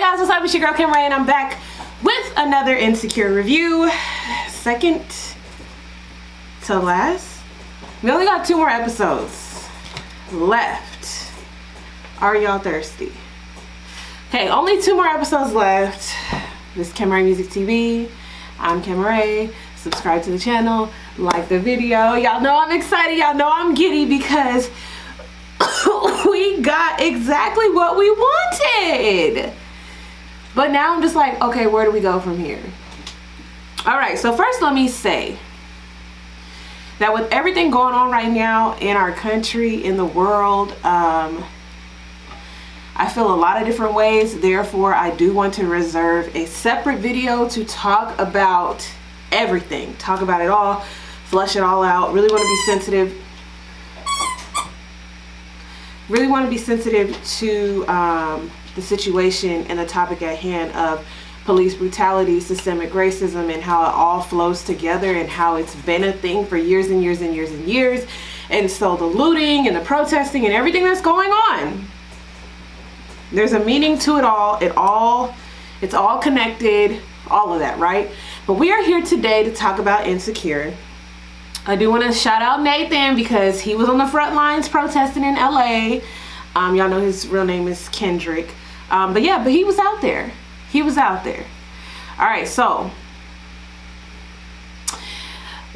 guys, what's up? It's your girl Kim Ray and I'm back with another Insecure review. Second to last. We only got 2 more episodes left. Are y'all thirsty? Okay, only 2 more episodes left. This is Kim Ray Music TV. I'm Kim Ray. Subscribe to the channel, like the video. Y'all know I'm excited. Y'all know I'm giddy because we got exactly what we wanted. But now I'm just like, okay, where do we go from here? All right, so first let me say that with everything going on right now in our country, in the world, I feel a lot of different ways. Therefore, I do want to reserve a separate video to talk about everything. Talk about it all, flush it all out. Really want to be sensitive. Really want to be sensitive to the situation and the topic at hand of police brutality, systemic racism, and how it all flows together and how it's been a thing for years and years and years and years. And so the looting and the protesting and everything that's going on, there's a meaning to it all. It's all connected, all of that, right? But we are here today to talk about Insecure. I do want to shout out Nathan because he was on the front lines protesting in LA. Y'all know his real name is Kendrick. But he was out there. He was out there. All right, so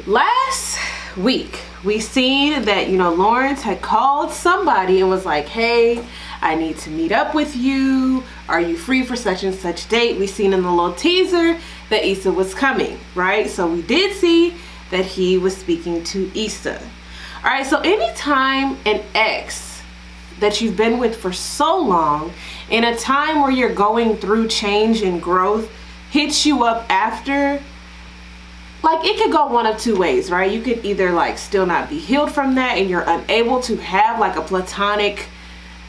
last week we seen that, Lawrence had called somebody and was like, hey, I need to meet up with you. Are you free for such and such date? We seen in the little teaser that Issa was coming, right? So we did see that he was speaking to Issa. All right, so anytime an ex that you've been with for so long, in a time where you're going through change and growth, hits you up after, like, it could go one of 2 ways, right? You could either like still not be healed from that and you're unable to have like a platonic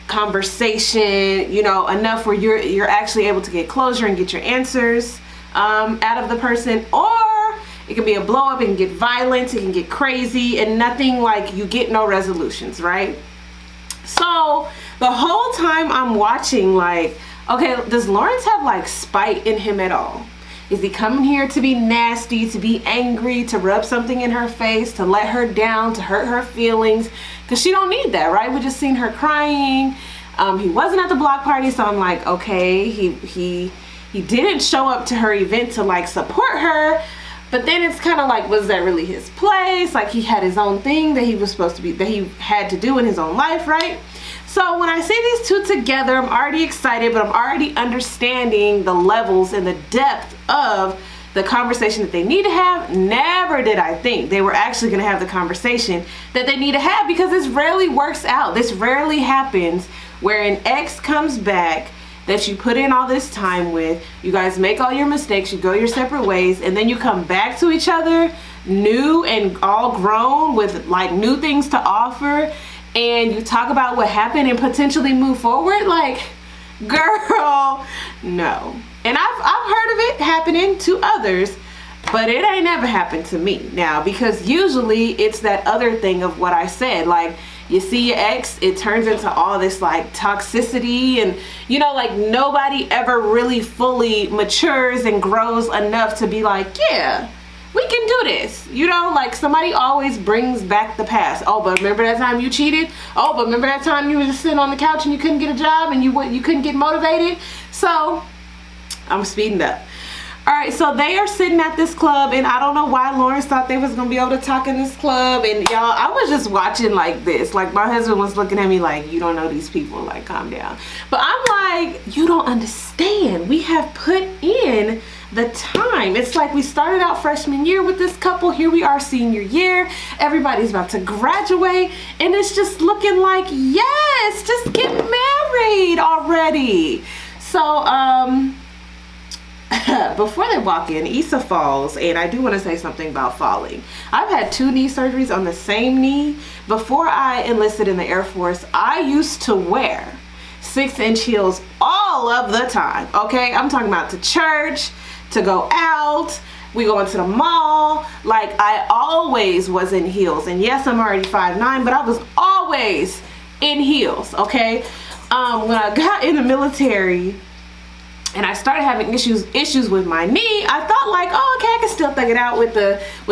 conversation, enough where you're actually able to get closure and get your answers out of the person, or it can be a blow up and get violent, it can get crazy, and nothing, like, you get no resolutions, right? So the whole time I'm watching, like, okay, does Lawrence have like spite in him at all? Is he coming here to be nasty, to be angry, to rub something in her face, to let her down, to hurt her feelings? Because she don't need that, right? We just seen her crying. He wasn't at the block party, so I'm like, okay, he didn't show up to her event to like support her. But then it's kind of like, was that really his place? Like, he had his own thing that he was supposed to be, that he had to do in his own life, right? So when I see these two together, I'm already excited, but I'm already understanding the levels and the depth of the conversation that they need to have. Never did I think they were actually going to have the conversation that they need to have, because this rarely works out. This rarely happens where an ex comes back that you put in all this time with, you guys make all your mistakes, you go your separate ways, and then you come back to each other new and all grown with like new things to offer, and you talk about what happened and potentially move forward. Like, girl, no. And I've heard of it happening to others, but it ain't never happened to me. Now, because usually it's that other thing of what I said, like, you see your ex, it turns into all this like toxicity, and like nobody ever really fully matures and grows enough to be like, yeah, we can do this. Like, somebody always brings back the past. Oh, but remember that time you cheated? Oh, but remember that time you were just sitting on the couch and you couldn't get a job and you couldn't get motivated? So I'm speeding up. All right, so they are sitting at this club, and I don't know why Lawrence thought they was gonna be able to talk in this club. And y'all, I was just watching like this. Like, my husband was looking at me like, you don't know these people, like, calm down. But I'm like, you don't understand. We have put in the time. It's like we started out freshman year with this couple. Here we are senior year. Everybody's about to graduate, and it's just looking like, yes, just get married already. So, before they walk in, Issa falls, and I do want to say something about falling. I've had 2 knee surgeries on the same knee. Before I enlisted in the Air Force, I used to wear 6-inch heels all of the time, okay? I'm talking about to church, to go out, we go into the mall. Like, I always was in heels, and yes, I'm already 5'9", but I was always in heels, okay? When I got in the military, and I started having issues with my knee, I thought like, oh, okay, I can still thug it out with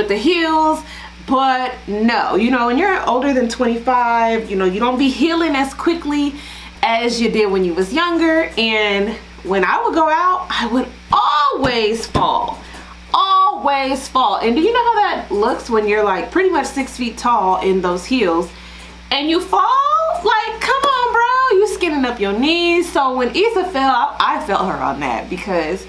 the heels. But no, you know, when you're older than 25, you know, you don't be healing as quickly as you did when you was younger. And when I would go out, I would always fall. Always fall. And do you know how that looks when you're like pretty much 6 feet tall in those heels and you fall? Like, come on, bro, you skinning up your knees. So when Issa fell, I felt her on that, because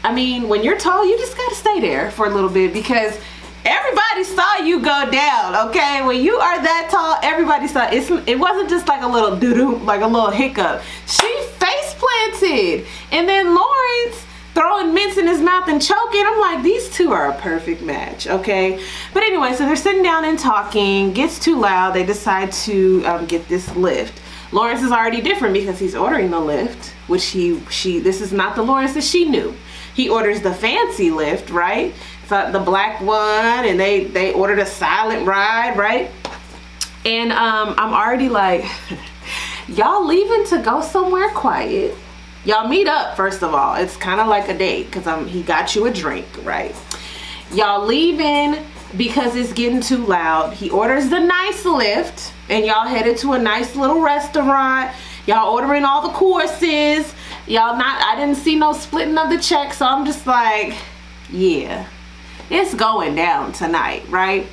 I mean, when you're tall, you just gotta stay there for a little bit, because everybody saw you go down, okay? When you are that tall, everybody saw it. It wasn't just like a little doo-doo, like a little hiccup. She face planted, and then Lawrence throwing mints in his mouth and choking. I'm like, these two are a perfect match, okay? But anyway, so they're sitting down and talking. Gets too loud. They decide to get this lift. Lawrence is already different because he's ordering the lift, which this is not the Lawrence that she knew. He orders the fancy lift, right? So the black one, and they ordered a silent ride, right? And I'm already like, y'all leaving to go somewhere quiet. Y'all meet up, first of all. It's kind of like a date, because he got you a drink, right? Y'all leaving because it's getting too loud. He orders the nice lift, and y'all headed to a nice little restaurant. Y'all ordering all the courses. I didn't see no splitting of the check, so I'm just like, yeah, it's going down tonight, right?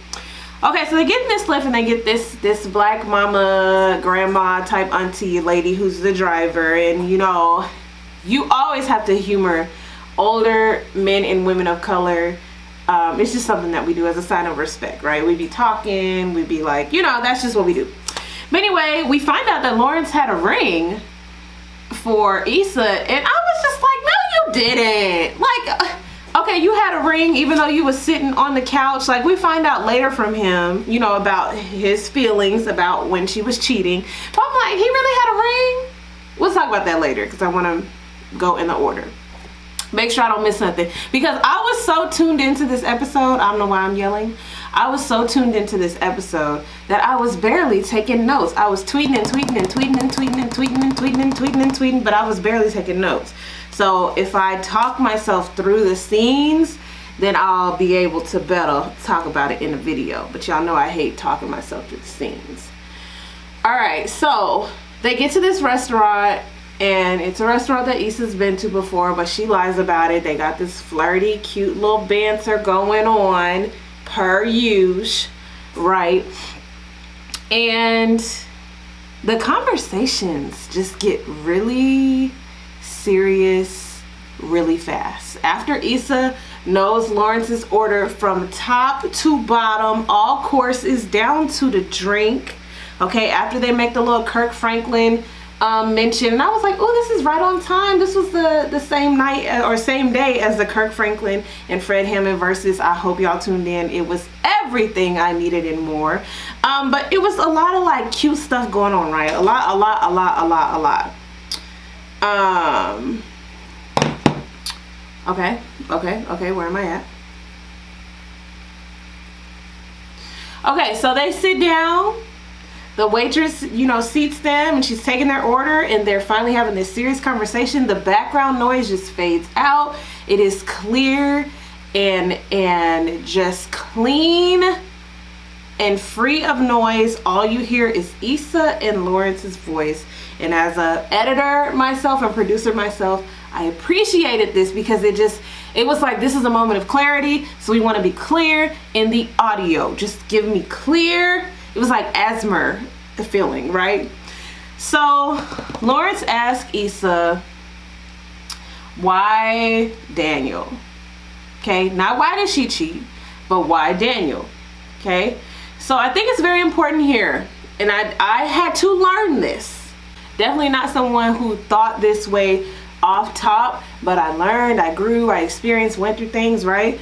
Okay, so they get in this lift, and they get this black mama, grandma type auntie lady who's the driver. And you know, you always have to humor older men and women of color. It's just something that we do as a sign of respect, right? We be talking, we be like, you know, that's just what we do. But anyway, we find out that Lawrence had a ring for Issa, and I was just like, no, you didn't. Like, okay, you had a ring even though you was sitting on the couch. Like, we find out later from him, you know, about his feelings about when she was cheating. But I'm like, he really had a ring? We'll talk about that later, because I want to go in the order. Make sure I don't miss nothing, because I was so tuned into this episode. I don't know why I'm yelling. I was so tuned into this episode that I was barely taking notes. I was tweeting and tweeting and tweeting and tweeting and tweeting and tweeting and tweeting and tweeting, but I was barely taking notes. So if I talk myself through the scenes, then I'll be able to better talk about it in the video. But y'all know I hate talking myself through the scenes. All right, so they get to this restaurant, and it's a restaurant that Issa's been to before, but she lies about it. They got this flirty, cute little banter going on, per usual, right? And the conversations just get really serious really fast. After Issa knows Lawrence's order from top to bottom, all courses down to the drink, okay, after they make the little Kirk Franklin mention, and I was like, oh, this is right on time. This was the same night or same day as the Kirk Franklin and Fred Hammond versus. I hope y'all tuned in. It was everything I needed and more. But it was a lot of like cute stuff going on, right? A lot. Okay, where am I at? Okay, so they sit down. The waitress, you know, seats them, and she's taking their order, and they're finally having this serious conversation. The background noise just fades out. It is clear and just clean and free of noise. All you hear is Issa and Lawrence's voice. And as a editor myself and producer myself, I appreciated this, because it was like, this is a moment of clarity, so we want to be clear in the audio. Just give me clear. It was like asthma feeling, right? So Lawrence asked Issa, why Daniel? Okay, not why did she cheat, but why Daniel? Okay, so I think it's very important here, and I had to learn this. Definitely not someone who thought this way off top, but I learned, I grew, I experienced, went through things, right?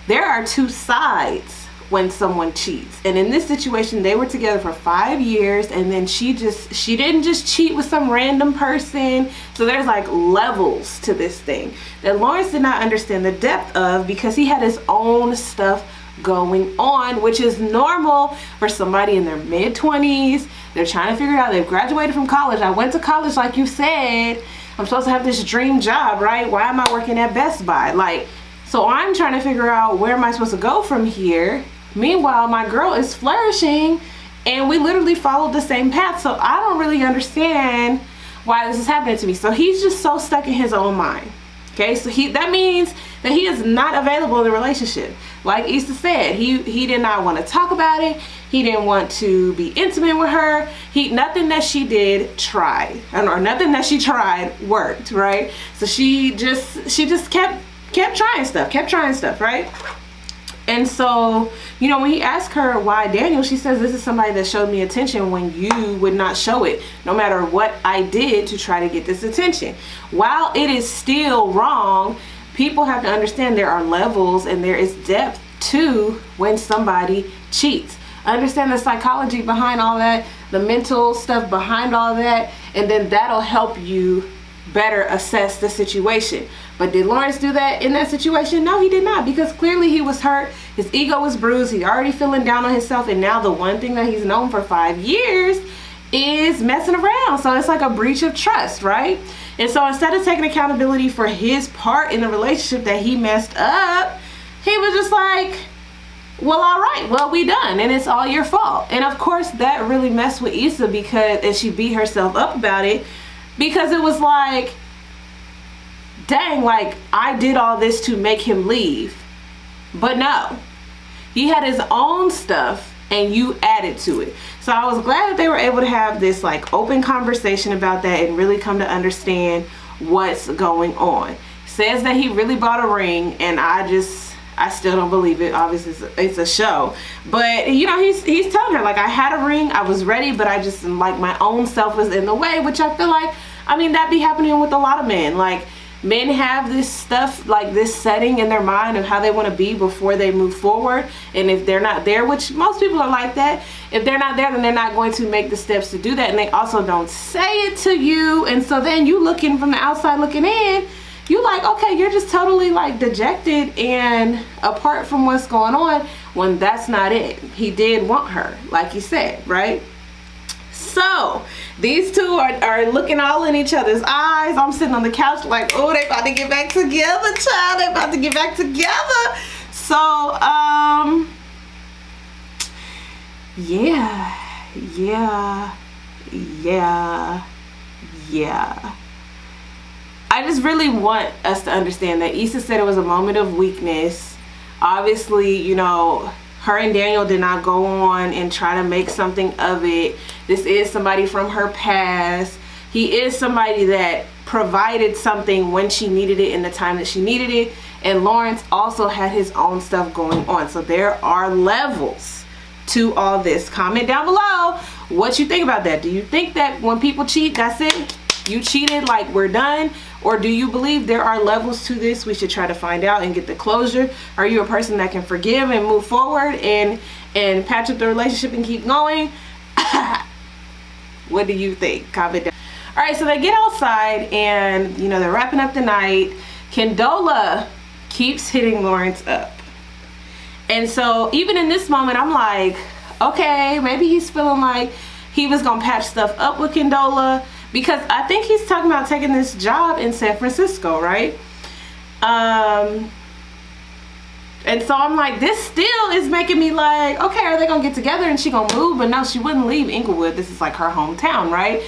There are two sides when someone cheats, and in this situation they were together for 5 years, and then she didn't just cheat with some random person. So there's like levels to this thing that Lawrence did not understand the depth of, because he had his own stuff going on, which is normal for somebody in their mid-20s. They're trying to figure it out. They've graduated from college. I went to college, like you said. I'm supposed to have this dream job, right? Why am I working at Best Buy? Like, so I'm trying to figure out where am I supposed to go from here. Meanwhile, my girl is flourishing and we literally followed the same path. So I don't really understand why this is happening to me. So he's just so stuck in his own mind. Okay, so that means that he is not available in the relationship. Like Issa said, he did not want to talk about it. He didn't want to be intimate with her. Nothing that she did tried, or nothing that she tried worked, right? So she just kept trying stuff, right? And so, you know, when he asked her why Daniel, she says, this is somebody that showed me attention when you would not show it, no matter what I did to try to get this attention. While it is still wrong, people have to understand there are levels and there is depth to when somebody cheats. Understand the psychology behind all that, the mental stuff behind all that, and then that'll help you better assess the situation. But did Lawrence do that in that situation? No, he did not, because clearly he was hurt. His ego was bruised. He's already feeling down on himself, and now the one thing that he's known for 5 years is messing around. So it's like a breach of trust, right? And so instead of taking accountability for his part in the relationship that he messed up, he was just like, well, all right, well, we done, and it's all your fault. And of course that really messed with Issa, and she beat herself up about it, because it was like, dang, like I did all this to make him leave. But no, he had his own stuff and you added to it. So I was glad that they were able to have this like open conversation about that and really come to understand what's going on. Says that he really bought a ring, and I still don't believe it. Obviously it's a show, but you know, he's telling her like, I had a ring, I was ready, but I just, like, my own self was in the way, which I feel like, I mean, that be happening with a lot of men. Like, men have this stuff, like this setting in their mind of how they want to be before they move forward. And if they're not there, which most people are like that, if they're not there, then they're not going to make the steps to do that. And they also don't say it to you. And so then you looking from the outside looking in, you like, okay, you're just totally like dejected and apart from what's going on, when that's not it. He did want her, like you said, right? So these two are looking all in each other's eyes. I'm sitting on the couch like, oh, they about to get back together, child. They about to get back together. So yeah. I just really want us to understand that Issa said it was a moment of weakness. Obviously, you know, her and Daniel did not go on and try to make something of it. This is somebody from her past. He is somebody that provided something when she needed it in the time that she needed it. And Lawrence also had his own stuff going on. So there are levels to all this. Comment down below what you think about that. Do you think that when people cheat, that's it? You cheated, like we're done? Or do you believe there are levels to this? We should try to find out and get the closure. Are you a person that can forgive and move forward and patch up the relationship and keep going? What do you think? Comment down. All right, so they get outside and, you know, they're wrapping up the night. Condola keeps hitting Lawrence up. And so even in this moment, I'm like, okay, maybe he's feeling like he was gonna patch stuff up with Condola, because I think he's talking about taking this job in San Francisco, right? And so I'm like, this still is making me like, okay, are they gonna get together and she gonna move? But no, she wouldn't leave Inglewood. This is like her hometown, right?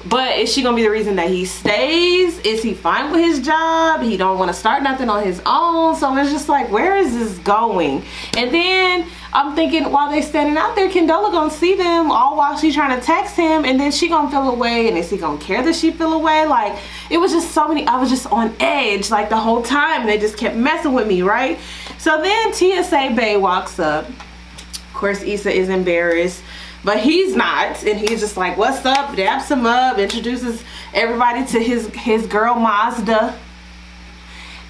But is she gonna be the reason that he stays? Is he fine with his job? He don't want to start nothing on his own. So it's just like, where is this going? And then I'm thinking, while they standing out there, Condola gonna see them all while she's trying to text him, and then she gonna feel away, and is he gonna care that she feel away? Like, it was just so many, I was just on edge like the whole time, and they just kept messing with me, right? So then TSA Bay walks up. Of course, Issa is embarrassed, but he's not, and he's just like, what's up? Daps him up, introduces everybody to his girl Mazda.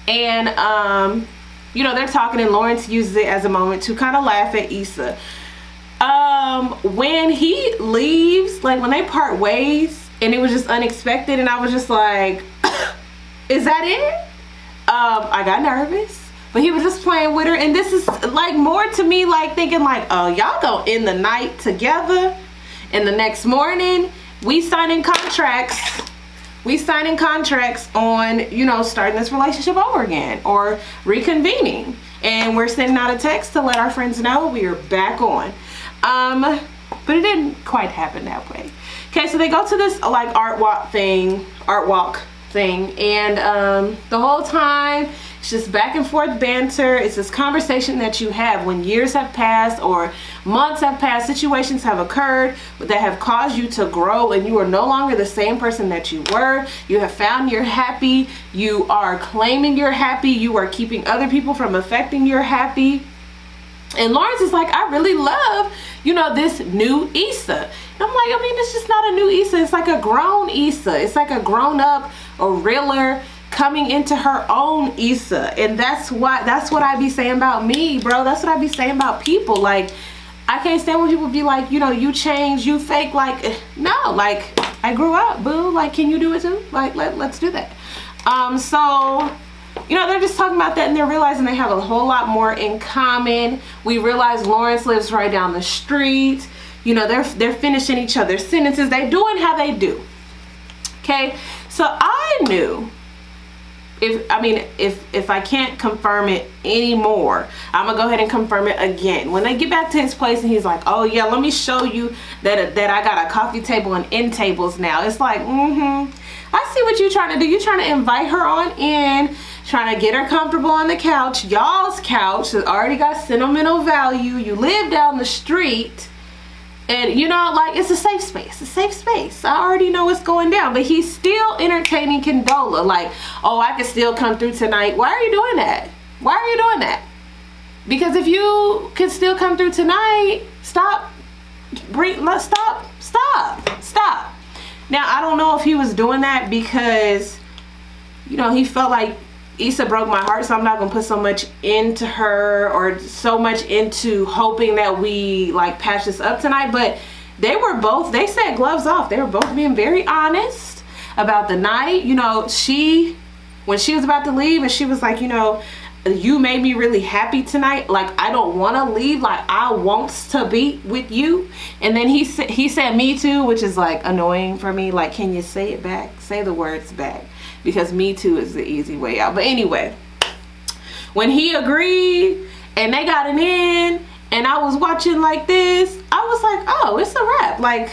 And you know, they're talking, and Lawrence uses it as a moment to kind of laugh at Issa. When he leaves, like when they part ways, and it was just unexpected, and I was just like, is that it? I got nervous. But he was just playing with her, and this is like more to me like thinking like, oh, y'all gonna end the night together, and the next morning we signing contracts we signing contracts on, you know, starting this relationship over again or reconvening. And we're sending out a text to let our friends know we are back on. But it didn't quite happen that way. Okay, so they go to this like art walk thing, and the whole time it's just back and forth banter. It's this conversation that you have when years have passed or months have passed, situations have occurred that have caused you to grow, and you are no longer the same person that you were. You have found you're happy, you are claiming you're happy, you are keeping other people from affecting your happy. And Lawrence is like, I really love, you know, this new Issa. And I'm like, I mean, it's just not a new Issa. It's like a grown Issa. It's like a grown up, a realer coming into her own Issa. And that's what I be saying about me, bro. That's what I be saying about people. Like, I can't stand when people be like, you know, you change, you fake. Like, no, like, I grew up, boo. Like, can you do it too? Like, let's do that. So, you know, they're just talking about that, and they're realizing they have a whole lot more in common. We realize Lawrence lives right down the street. You know, they're finishing each other's sentences. They're doing how they do. Okay, so I knew if I can't confirm it anymore, I'm gonna go ahead and confirm it again. When they get back to his place and he's like, oh yeah, let me show you that I got a coffee table and end tables now. It's like, I see what you're trying to do. You're trying to invite her on in, trying to get her comfortable on the couch. Y'all's couch has already got sentimental value. You live down the street. And, you know, like, it's a safe space. A safe space. I already know what's going down. But he's still entertaining Condola. Like, oh, I can still come through tonight. Why are you doing that? Why are you doing that? Because if you can still come through tonight, stop. Now, I don't know if he was doing that because, you know, he felt like Issa broke my heart, so I'm not gonna put so much into her or so much into hoping that we like patch this up tonight. But they said gloves off. They were both being very honest about the night. You know, when she was about to leave and she was like, you know, you made me really happy tonight. Like, I don't want to leave. Like, I wants to be with you. And then he said me too, which is like annoying for me. Like, can you say it back? Say the words back. Because me too is the easy way out. But anyway, when he agreed and they got it in and I was watching like this, I was like, oh, it's a wrap. Like,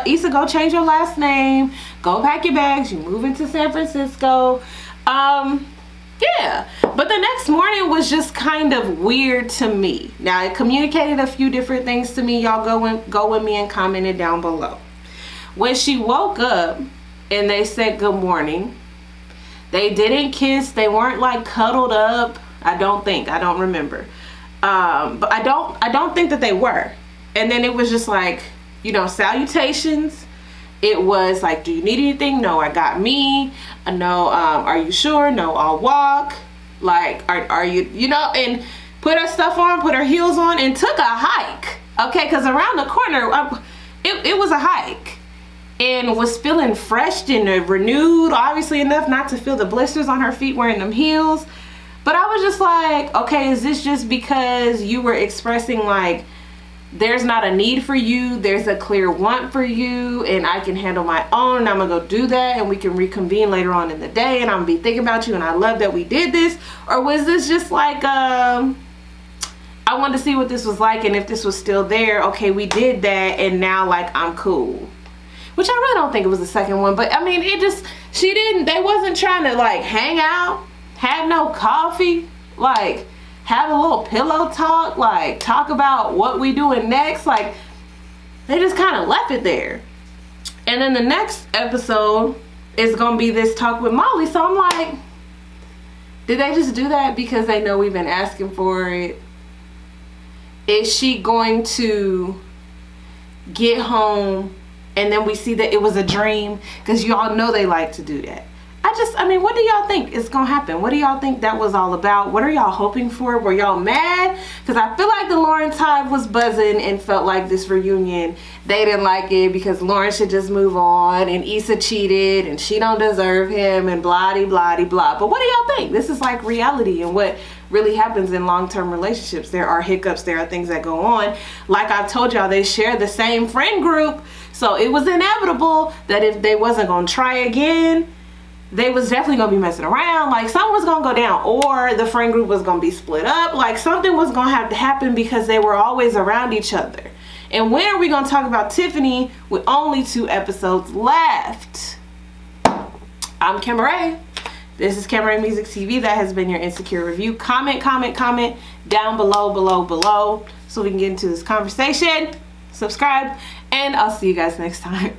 Issa, go change your last name. Go pack your bags. You move into San Francisco. Yeah. But the next morning was just kind of weird to me. Now, it communicated a few different things to me. Y'all go with me and comment it down below. When she woke up, and they said good morning. They didn't kiss. They weren't like cuddled up. I don't remember. But I don't think that they were. And then it was just like, you know, salutations. It was like, do you need anything? No, I got me. No, are you sure? No, I'll walk. Like, are you, you know, and put her stuff on, put her heels on, and took a hike. Okay, because around the corner, it was a hike. And was feeling fresh and renewed, obviously enough not to feel the blisters on her feet wearing them heels. But I was just like, okay, is this just because you were expressing like, there's not a need for you, there's a clear want for you, and I can handle my own, and I'm gonna go do that, and we can reconvene later on in the day, and I'm gonna be thinking about you, and I love that we did this? Or was this just like, I wanted to see what this was like, and if this was still there, okay, we did that, and now like I'm cool. Which I really don't think it was the second one. But I mean, they wasn't trying to like hang out, have no coffee, like have a little pillow talk, like talk about what we doing next. Like, they just kind of left it there. And then the next episode is gonna be this talk with Molly. So I'm like, did they just do that because they know we've been asking for it? Is she going to get home and then we see that it was a dream? Because y'all know they like to do that. I mean, what do y'all think is gonna happen? What do y'all think that was all about? What are y'all hoping for? Were y'all mad? Because I feel like the Lawrence hive was buzzing and felt like this reunion, they didn't like it because Lawrence should just move on, and Issa cheated and she don't deserve him, and blah blah blah blah. But what do y'all think? This is like reality, and what really happens in long-term relationships. There are hiccups, there are things that go on. Like I told y'all, they share the same friend group, so it was inevitable that if they wasn't gonna try again, they was definitely gonna be messing around. Like something was gonna go down, or the friend group was gonna be split up. Like something was gonna have to happen because they were always around each other. And when are we gonna talk about Tiffany with only 2 episodes left? I'm Kamaray. This is Kamaray Music TV. That has been your Insecure review. Comment down below so we can get into this conversation. Subscribe, and I'll see you guys next time.